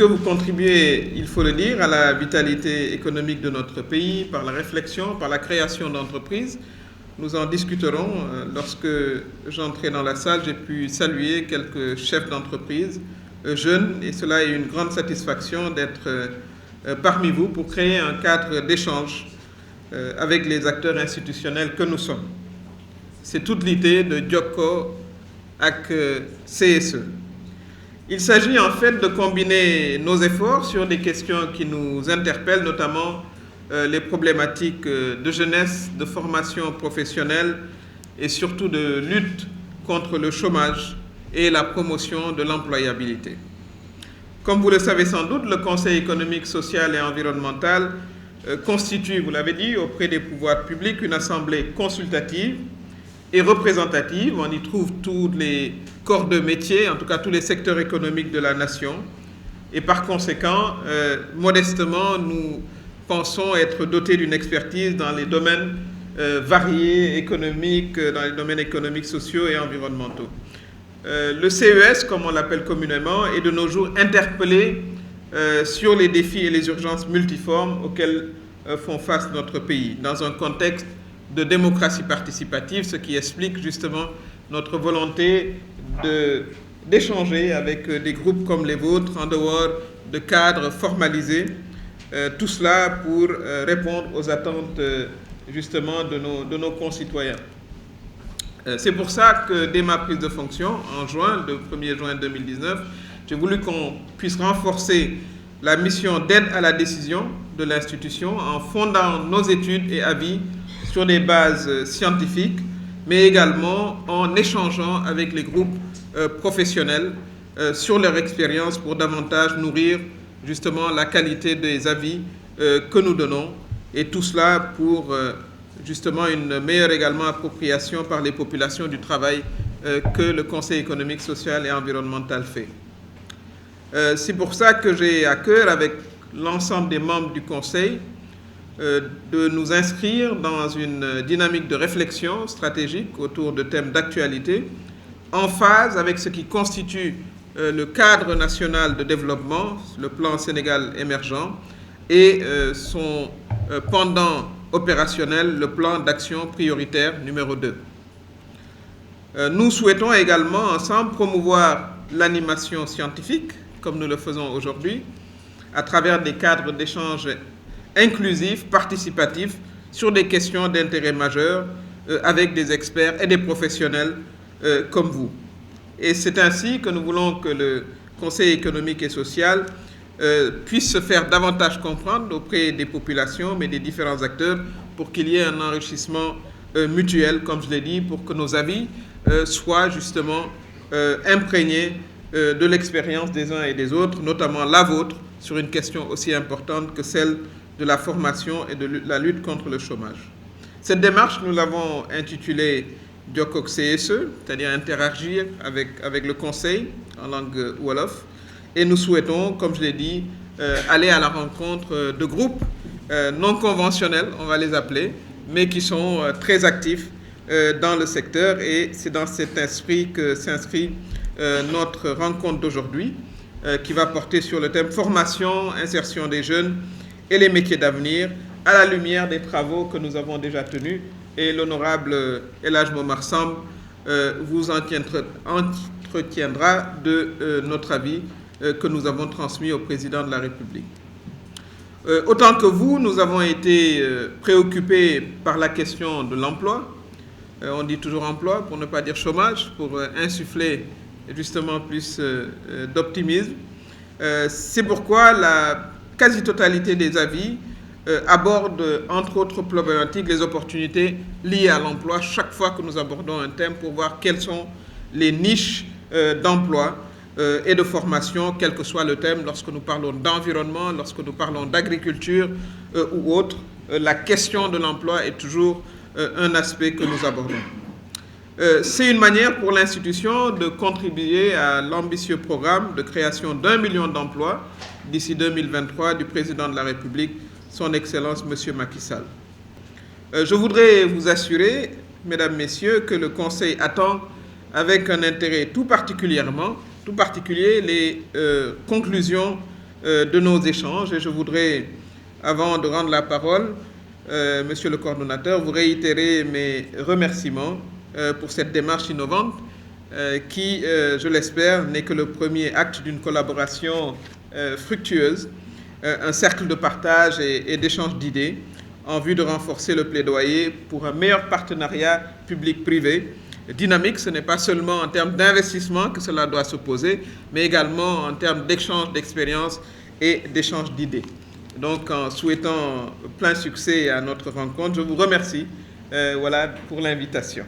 vous contribuez, il faut le dire, à la vitalité économique de notre pays par la réflexion, par la création d'entreprises. Nous en discuterons. Lorsque j'entrais dans la salle, j'ai pu saluer quelques chefs d'entreprise jeunes et cela est une grande satisfaction d'être parmi vous pour créer un cadre d'échange avec les acteurs institutionnels que nous sommes. C'est toute l'idée de Jokko avec CSE. Il s'agit en fait de combiner nos efforts sur des questions qui nous interpellent, notamment les problématiques de jeunesse, de formation professionnelle et surtout de lutte contre le chômage et la promotion de l'employabilité. Comme vous le savez sans doute, le Conseil économique, social et environnemental constitue, vous l'avez dit, auprès des pouvoirs publics une assemblée consultative et représentative. On y trouve tous les corps de métier, en tout cas tous les secteurs économiques de la nation. Et par conséquent, modestement, nous pensons être dotés d'une expertise dans les domaines variés, économiques, dans les domaines économiques, sociaux et environnementaux. Le CES, comme on l'appelle communément, est de nos jours interpellé sur les défis et les urgences multiformes auxquels font face notre pays, dans un contexte de démocratie participative, ce qui explique justement notre volonté d'échanger avec des groupes comme les vôtres en dehors de cadres formalisés, tout cela pour répondre aux attentes justement de nos concitoyens. C'est pour ça que dès ma prise de fonction, en juin, le 1er juin 2019, j'ai voulu qu'on puisse renforcer la mission d'aide à la décision de l'institution en fondant nos études et avis sur des bases scientifiques, mais également en échangeant avec les groupes professionnels sur leur expérience pour davantage nourrir justement la qualité des avis que nous donnons, et tout cela pour justement une meilleure également appropriation par les populations du travail que le Conseil économique, social et environnemental fait. C'est pour ça que j'ai à cœur, avec l'ensemble des membres du Conseil, de nous inscrire dans une dynamique de réflexion stratégique autour de thèmes d'actualité, en phase avec ce qui constitue le cadre national de développement, le plan Sénégal émergent, et son pendant opérationnel, le plan d'action prioritaire numéro 2. Nous souhaitons également ensemble promouvoir l'animation scientifique, comme nous le faisons aujourd'hui, à travers des cadres d'échange inclusifs, participatifs, sur des questions d'intérêt majeur, avec des experts et des professionnels comme vous. Et c'est ainsi que nous voulons que le Conseil économique et social puisse se faire davantage comprendre auprès des populations, mais des différents acteurs, pour qu'il y ait un enrichissement mutuel, comme je l'ai dit, pour que nos avis soient justement imprégnés de l'expérience des uns et des autres, notamment la vôtre, sur une question aussi importante que celle de la formation et de la lutte contre le chômage. Cette démarche, nous l'avons intitulée Jokko CSE, c'est-à-dire interagir avec le Conseil en langue Wolof, et nous souhaitons, comme je l'ai dit, aller à la rencontre de groupes non conventionnels, on va les appeler, mais qui sont très actifs dans le secteur, et c'est dans cet esprit que s'inscrit notre rencontre d'aujourd'hui, qui va porter sur le thème formation, insertion des jeunes et les métiers d'avenir, à la lumière des travaux que nous avons déjà tenus, et l'honorable El Hadj Momar Samb vous entretiendra de notre avis que nous avons transmis au président de la République. Autant que vous, nous avons été préoccupés par la question de l'emploi. On dit toujours emploi pour ne pas dire chômage, pour insuffler justement plus d'optimisme. C'est pourquoi la quasi-totalité des avis aborde, entre autres problématiques, les opportunités liées à l'emploi chaque fois que nous abordons un thème, pour voir quelles sont les niches d'emploi et de formation, quel que soit le thème. Lorsque nous parlons d'environnement, lorsque nous parlons d'agriculture ou autre, la question de l'emploi est toujours un aspect que nous abordons. C'est une manière pour l'institution de contribuer à l'ambitieux programme de création d'1 million d'emplois d'ici 2023 du président de la République, son Excellence M. Macky Sall. Je voudrais vous assurer, Mesdames, Messieurs, que le Conseil attend avec un intérêt tout particulier les conclusions de nos échanges. Et je voudrais, avant de rendre la parole, Monsieur le coordonnateur, vous réitérer mes remerciements pour cette démarche innovante qui, je l'espère, n'est que le premier acte d'une collaboration fructueuse, un cercle de partage et d'échange d'idées en vue de renforcer le plaidoyer pour un meilleur partenariat public-privé dynamique. Ce n'est pas seulement en termes d'investissement que cela doit se poser, mais également en termes d'échange d'expériences et d'échange d'idées. Donc, en souhaitant plein succès à notre rencontre, je vous remercie pour l'invitation.